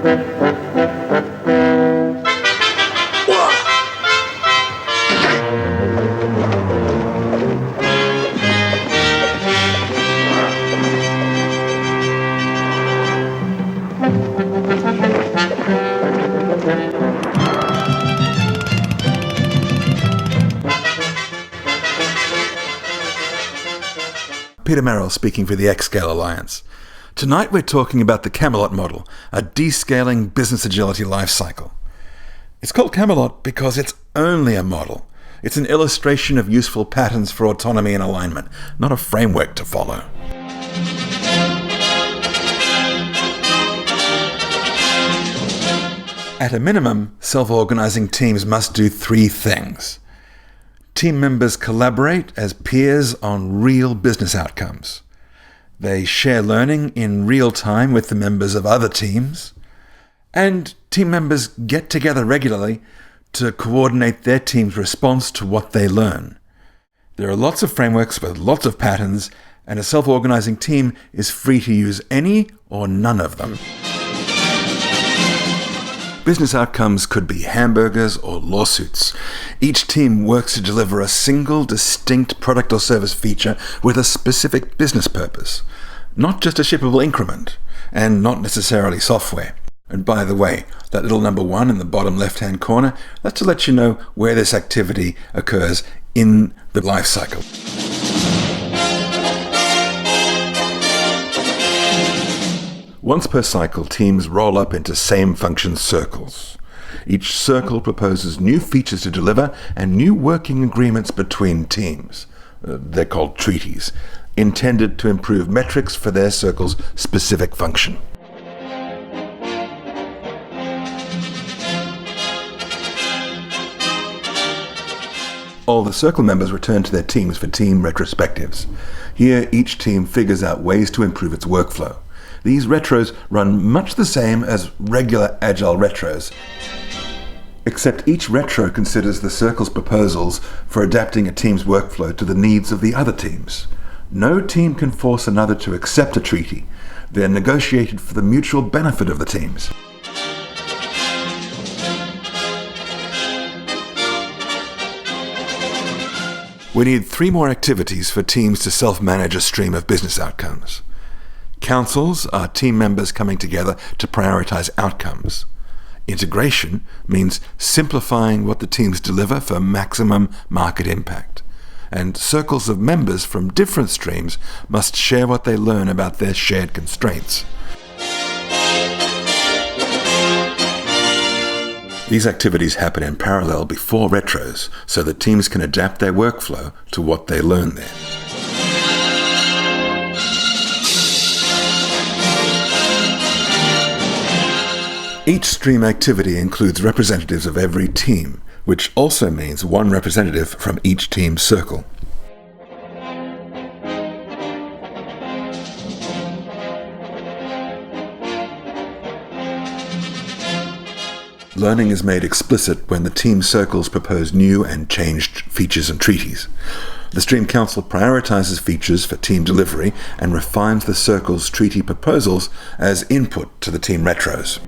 Peter Merrill speaking for the XSCALE Alliance. Tonight we're talking about the Camelot Model, a descaling business agility lifecycle. It's called Camelot because it's only a model. It's an illustration of useful patterns for autonomy and alignment, not a framework to follow. At a minimum, self-organizing teams must do three things. Team members collaborate as peers on real business outcomes. They share learning in real time with the members of other teams. And team members get together regularly to coordinate their team's response to what they learn. There are lots of frameworks with lots of patterns, and a self-organizing team is free to use any or none of them. Business outcomes could be hamburgers or lawsuits. Each team works to deliver a single, distinct product or service feature with a specific business purpose, not just a shippable increment, and not necessarily software. And by the way, that little number 1 in the bottom left-hand corner, that's to let you know where this activity occurs in the life cycle. Once per cycle, teams roll up into same-function circles. Each circle proposes new features to deliver and new working agreements between teams. They're called treaties, intended to improve metrics for their circle's specific function. All the circle members return to their teams for team retrospectives. Here, each team figures out ways to improve its workflow. These retros run much the same as regular Agile retros, except each retro considers the circle's proposals for adapting a team's workflow to the needs of the other teams. No team can force another to accept a treaty. They're negotiated for the mutual benefit of the teams. We need 3 more activities for teams to self-manage a stream of business outcomes. Councils are team members coming together to prioritize outcomes. Integration means simplifying what the teams deliver for maximum market impact. And circles of members from different streams must share what they learn about their shared constraints. These activities happen in parallel before retros, so that teams can adapt their workflow to what they learn there. Each stream activity includes representatives of every team, which also means one representative from each team's circle. Learning is made explicit when the team circles propose new and changed features and treaties. The Stream Council prioritizes features for team delivery and refines the circle's treaty proposals as input to the team retros.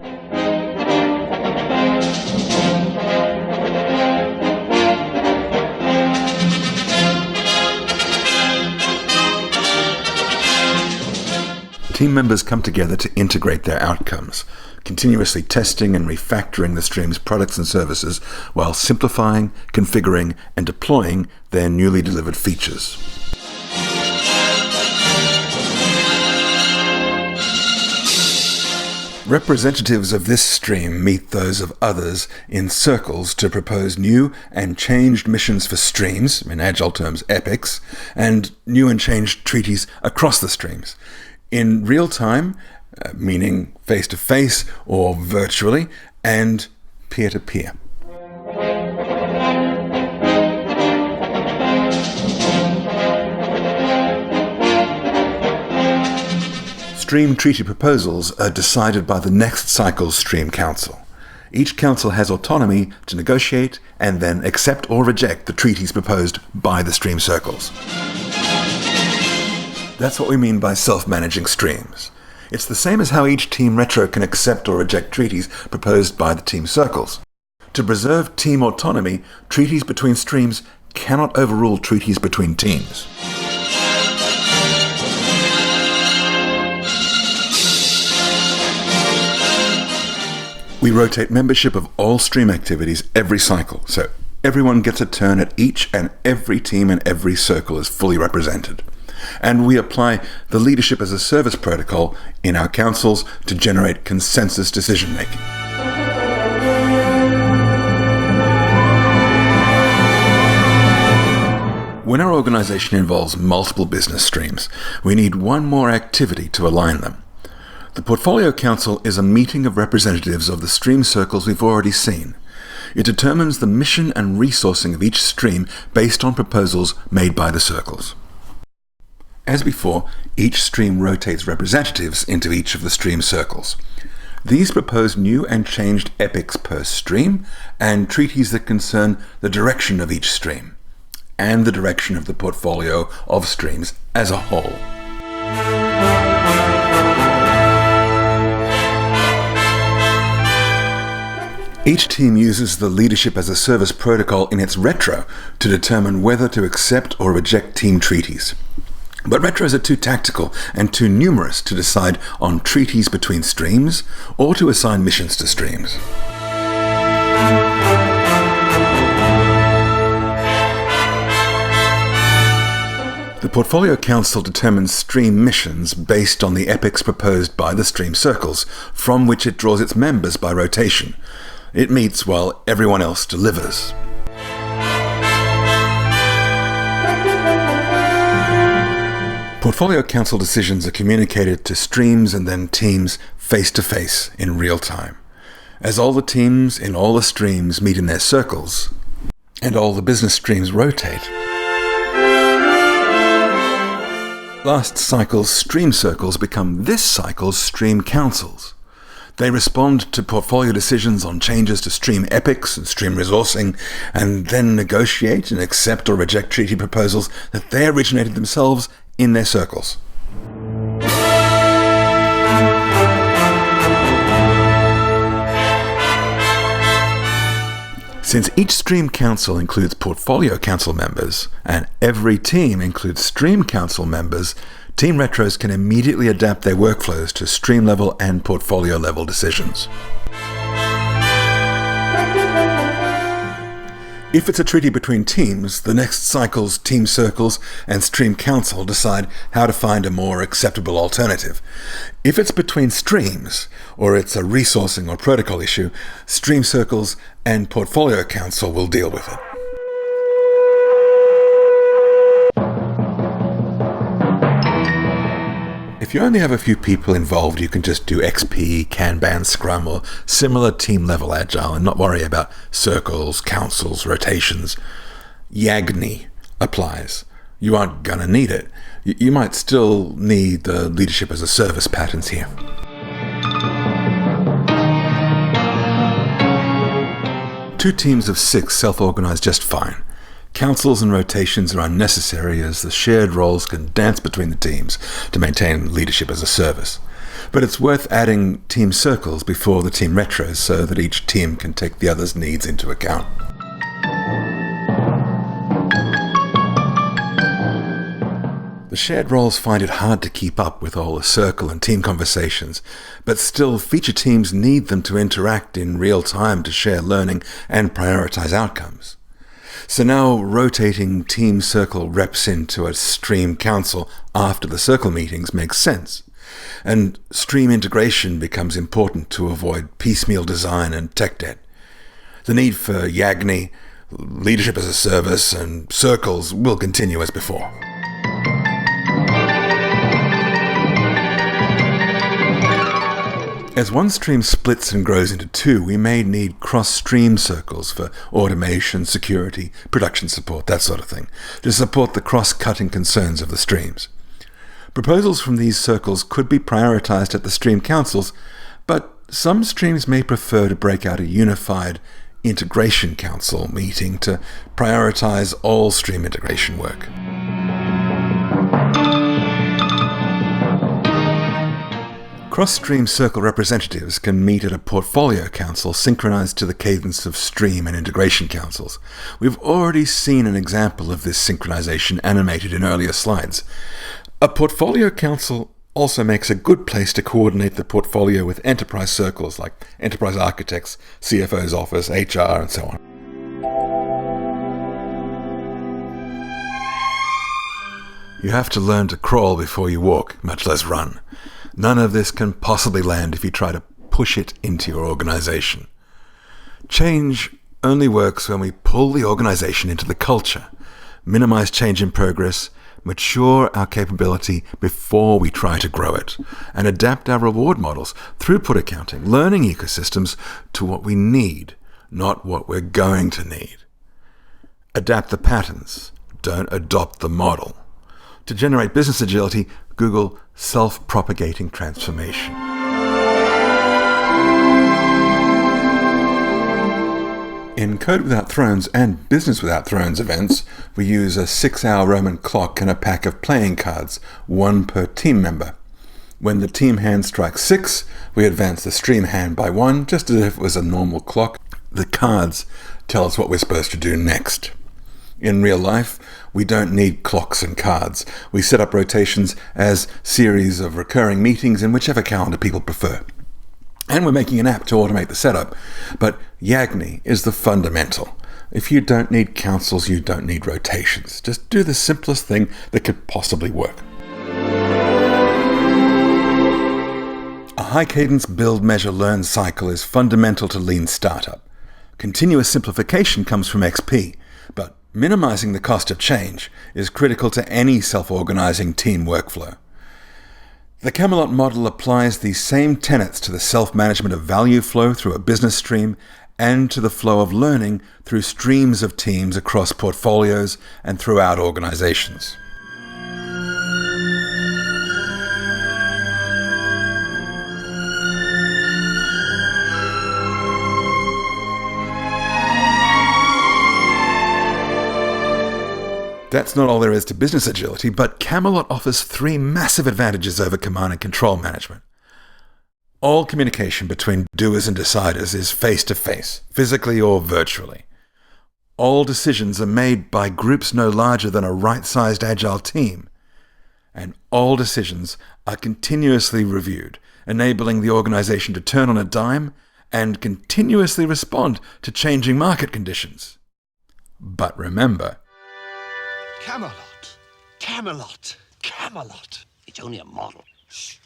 Team members come together to integrate their outcomes, continuously testing and refactoring the stream's products and services while simplifying, configuring, and deploying their newly delivered features. Representatives of this stream meet those of others in circles to propose new and changed missions for streams, in Agile terms epics, and new and changed treaties across the streams, in real time, meaning face-to-face or virtually, and peer-to-peer. Stream treaty proposals are decided by the next cycle's Stream Council. Each council has autonomy to negotiate and then accept or reject the treaties proposed by the stream circles. That's what we mean by self-managing streams. It's the same as how each team retro can accept or reject treaties proposed by the team circles. To preserve team autonomy, treaties between streams cannot overrule treaties between teams. We rotate membership of all stream activities every cycle, so everyone gets a turn at each and every team and every circle is fully represented. And we apply the leadership as a service protocol in our councils to generate consensus decision-making. When our organization involves multiple business streams, we need one more activity to align them. The Portfolio Council is a meeting of representatives of the stream circles we've already seen. It determines the mission and resourcing of each stream based on proposals made by the circles. As before, each stream rotates representatives into each of the stream circles. These propose new and changed epics per stream and treaties that concern the direction of each stream and the direction of the portfolio of streams as a whole. Each team uses the leadership as a service protocol in its retro to determine whether to accept or reject team treaties. But retros are too tactical and too numerous to decide on treaties between streams or to assign missions to streams. The Portfolio Council determines stream missions based on the epics proposed by the stream circles, from which it draws its members by rotation. It meets while everyone else delivers. Portfolio Council decisions are communicated to streams and then teams face-to-face in real time. As all the teams in all the streams meet in their circles, and all the business streams rotate. Last cycle's stream circles become this cycle's stream councils. They respond to portfolio decisions on changes to stream epics and stream resourcing, and then negotiate and accept or reject treaty proposals that they originated themselves in their circles. Since each stream council includes portfolio council members, and every team includes stream council members, team retros can immediately adapt their workflows to stream level and portfolio level decisions. If it's a treaty between teams, the next cycle's team circles and stream council decide how to find a more acceptable alternative. If it's between streams, or it's a resourcing or protocol issue, stream circles and portfolio council will deal with it. If you only have a few people involved, you can just do XP, Kanban, Scrum, or similar team-level Agile and not worry about circles, councils, rotations. YAGNI applies. You aren't going to need it. You might still need the leadership as a service patterns here. Two teams of 6 self-organize just fine. Councils and rotations are unnecessary as the shared roles can dance between the teams to maintain leadership as a service. But it's worth adding team circles before the team retros so that each team can take the other's needs into account. The shared roles find it hard to keep up with all the circle and team conversations, but still feature teams need them to interact in real time to share learning and prioritize outcomes. So now rotating team circle reps into a stream council after the circle meetings makes sense. And stream integration becomes important to avoid piecemeal design and tech debt. The need for YAGNI, leadership as a service, and circles will continue as before. As one stream splits and grows into 2, we may need cross-stream circles for automation, security, production support, that sort of thing, to support the cross-cutting concerns of the streams. Proposals from these circles could be prioritized at the stream councils, but some streams may prefer to break out a unified integration council meeting to prioritize all stream integration work. Cross-stream circle representatives can meet at a portfolio council synchronized to the cadence of stream and integration councils. We've already seen an example of this synchronization animated in earlier slides. A portfolio council also makes a good place to coordinate the portfolio with enterprise circles like enterprise architects, CFO's office, HR, and so on. You have to learn to crawl before you walk, much less run. None of this can possibly land if you try to push it into your organization. Change only works when we pull the organization into the culture, minimize change in progress, mature our capability before we try to grow it, and adapt our reward models, throughput accounting, learning ecosystems to what we need, not what we're going to need. Adapt the patterns, don't adopt the model. To generate business agility, Google self-propagating transformation. In Code Without Thrones and Business Without Thrones events, we use a 6-hour Roman clock and a pack of playing cards, one per team member. When the team hand strikes 6, we advance the stream hand by 1, just as if it was a normal clock. The cards tell us what we're supposed to do next. In real life, we don't need clocks and cards. We set up rotations as series of recurring meetings in whichever calendar people prefer. And we're making an app to automate the setup. But Yagni is the fundamental. If you don't need councils, you don't need rotations. Just do the simplest thing that could possibly work. A high cadence build, measure, learn cycle is fundamental to lean startup. Continuous simplification comes from XP, but minimizing the cost of change is critical to any self-organizing team workflow. The Camelot Model applies these same tenets to the self-management of value flow through a business stream and to the flow of learning through streams of teams across portfolios and throughout organizations. That's not all there is to business agility, but Camelot offers 3 massive advantages over command and control management. All communication between doers and deciders is face-to-face, physically or virtually. All decisions are made by groups no larger than a right-sized Agile team. And all decisions are continuously reviewed, enabling the organization to turn on a dime and continuously respond to changing market conditions. But remember, Camelot! Camelot! Camelot! It's only a model. Shh.